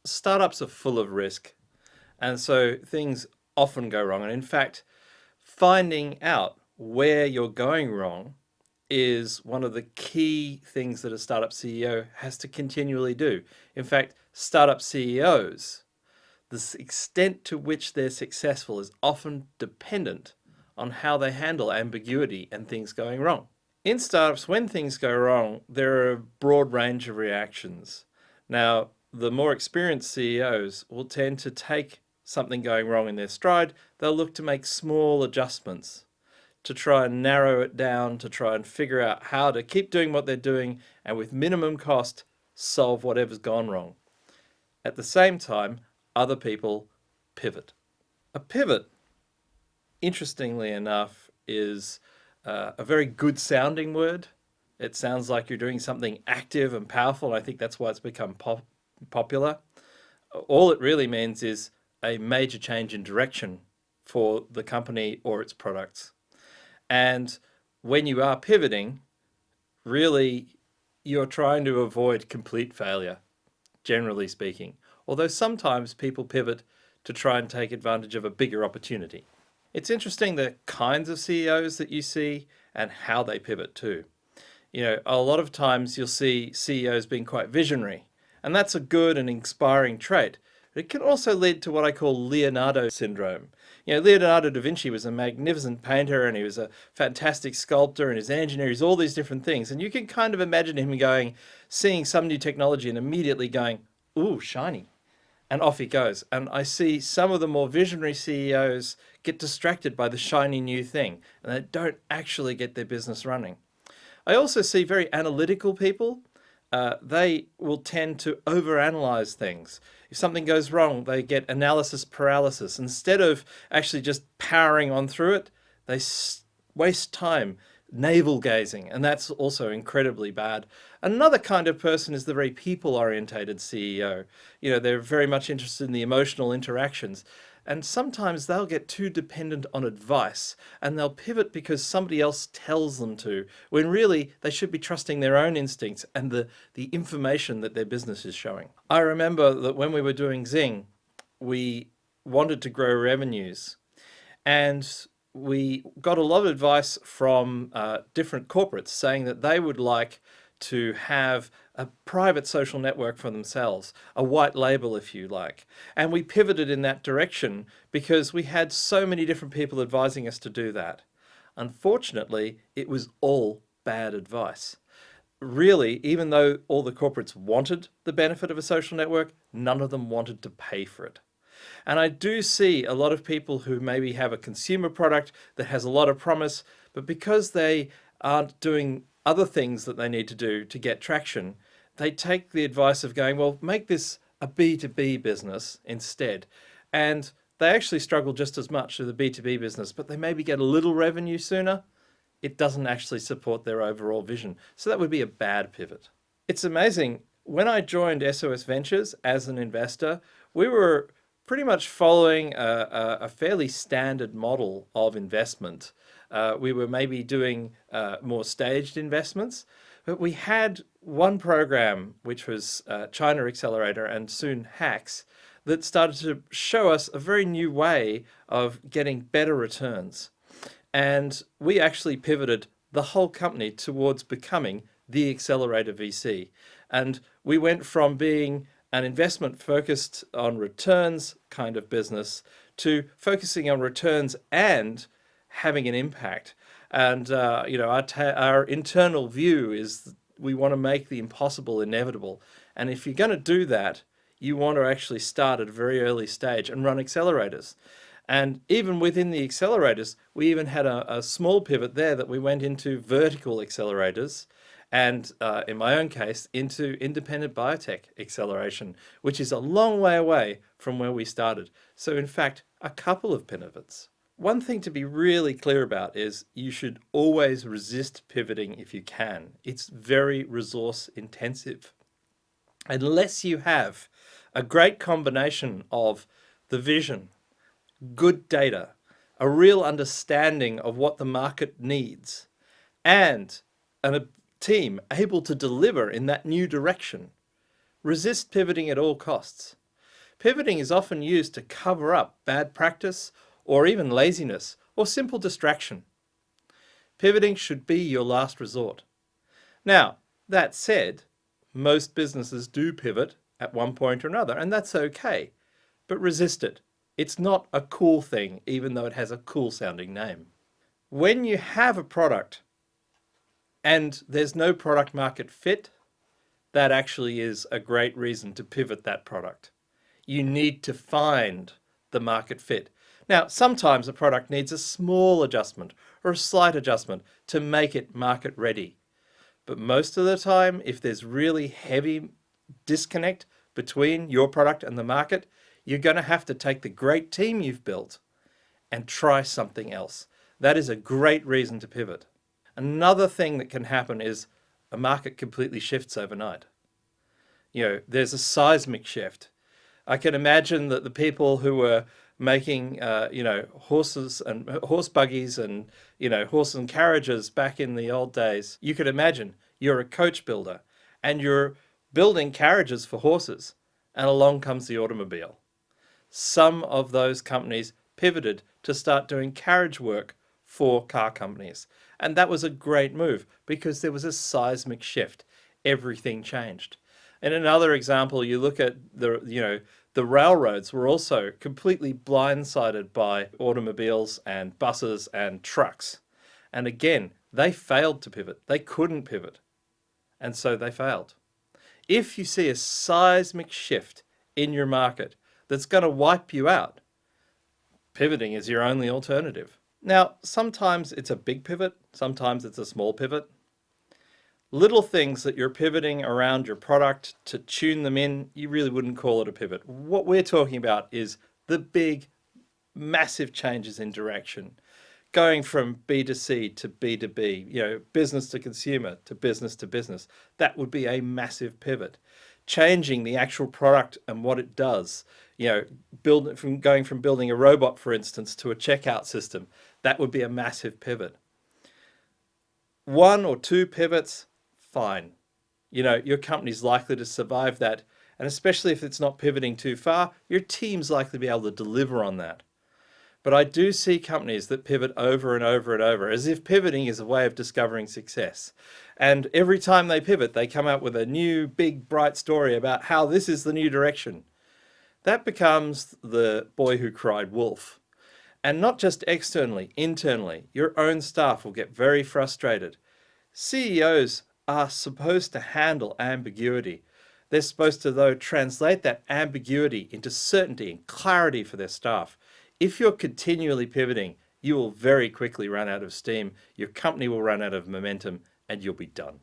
Startups are full of risk, and so things often go wrong. And in fact, finding out where you're going wrong is one of the key things that a startup CEO has to continually do. In fact, startup CEOs, the extent to which they're successful is often dependent on how they handle ambiguity and things going wrong. In startups, when things go wrong, there are a broad range of reactions. Now, the more experienced CEOs will tend to take something going wrong in their stride. They'll look to make small adjustments to try and narrow it down, to try and figure out how to keep doing what they're doing and with minimum cost solve whatever's gone wrong. At the same time, other people pivot. A pivot, interestingly enough, is a very good sounding word. It sounds like you're doing something active and powerful. And I think that's why it's become popular. All it really means is a major change in direction for the company or its products. And when you are pivoting, really you're trying to avoid complete failure, generally speaking. Although sometimes people pivot to try and take advantage of a bigger opportunity. It's interesting the kinds of CEOs that you see and how they pivot too. A lot of times you'll see CEOs being quite visionary, and that's a good and inspiring trait. But it can also lead to what I call Leonardo syndrome. Leonardo da Vinci was a magnificent painter and he was a fantastic sculptor and his engineer, he's all these different things. And you can kind of imagine him seeing some new technology and immediately going, ooh, shiny. And off he goes. And I see some of the more visionary CEOs get distracted by the shiny new thing and they don't actually get their business running. I also see very analytical people. They will tend to overanalyze things. If something goes wrong, they get analysis paralysis. Instead of actually just powering on through it, they waste time navel gazing, and that's also incredibly bad. Another kind of person is the very people-orientated CEO. They're very much interested in the emotional interactions. And sometimes they'll get too dependent on advice and they'll pivot because somebody else tells them to, when really they should be trusting their own instincts and the information that their business is showing. I remember that when we were doing Zing, we wanted to grow revenues and we got a lot of advice from different corporates saying that they would like to have a private social network for themselves, a white label, if you like. And we pivoted in that direction because we had so many different people advising us to do that. Unfortunately, it was all bad advice. Really, even though all the corporates wanted the benefit of a social network, none of them wanted to pay for it. And I do see a lot of people who maybe have a consumer product that has a lot of promise, but because they aren't doing other things that they need to do to get traction, they take the advice of going, well, make this a B2B business instead. And they actually struggle just as much with the B2B business, but they maybe get a little revenue sooner. It doesn't actually support their overall vision. So that would be a bad pivot. It's amazing. When I joined SOS Ventures as an investor, we were pretty much following a fairly standard model of investment. We were maybe doing more staged investments, but we had one program, which was China Accelerator and soon Hacks, that started to show us a very new way of getting better returns. And we actually pivoted the whole company towards becoming the accelerator VC. And we went from being an investment focused on returns kind of business to focusing on returns and having an impact. And our internal view is we want to make the impossible inevitable. And if you're going to do that, you want to actually start at a very early stage and run accelerators. And even within the accelerators, we even had a small pivot there that we went into vertical accelerators and in my own case, into independent biotech acceleration, which is a long way away from where we started. So in fact, a couple of pivots. One thing to be really clear about is you should always resist pivoting if you can. It's very resource intensive. Unless you have a great combination of the vision, good data, a real understanding of what the market needs, and a team able to deliver in that new direction, resist pivoting at all costs. Pivoting is often used to cover up bad practice or even laziness or simple distraction. Pivoting should be your last resort. Now, that said, most businesses do pivot at one point or another, and that's okay, but resist it. It's not a cool thing, even though it has a cool sounding name. When you have a product and there's no product market fit, that actually is a great reason to pivot that product. You need to find the market fit. Now, sometimes a product needs a small adjustment or a slight adjustment to make it market ready. But most of the time, if there's really heavy disconnect between your product and the market, you're going to have to take the great team you've built and try something else. That is a great reason to pivot. Another thing that can happen is a market completely shifts overnight. There's a seismic shift. I can imagine that the people who were making, horses and horse buggies and, horses and carriages back in the old days, you could imagine you're a coach builder and you're building carriages for horses, and along comes the automobile. Some of those companies pivoted to start doing carriage work for car companies. And that was a great move because there was a seismic shift. Everything changed. In another example, you look at the railroads were also completely blindsided by automobiles and buses and trucks. And again, they failed to pivot. They couldn't pivot. And so they failed. If you see a seismic shift in your market that's going to wipe you out, pivoting is your only alternative. Now, sometimes it's a big pivot, sometimes it's a small pivot. Little things that you're pivoting around your product to tune them in, you really wouldn't call it a pivot. What we're talking about is the big, massive changes in direction, going from B2C to B2B, business to consumer to business to business. That would be a massive pivot. Changing the actual product and what it does, going from building a robot, for instance, to a checkout system, that would be a massive pivot. 1 or 2 pivots, fine. Your company's likely to survive that. And especially if it's not pivoting too far, your team's likely to be able to deliver on that. But I do see companies that pivot over and over and over, as if pivoting is a way of discovering success. And every time they pivot, they come out with a new, big, bright story about how this is the new direction. That becomes the boy who cried wolf. And not just externally, internally, your own staff will get very frustrated. CEOs are supposed to handle ambiguity. They're supposed to, though, translate that ambiguity into certainty and clarity for their staff. If you're continually pivoting, you will very quickly run out of steam, your company will run out of momentum, and you'll be done.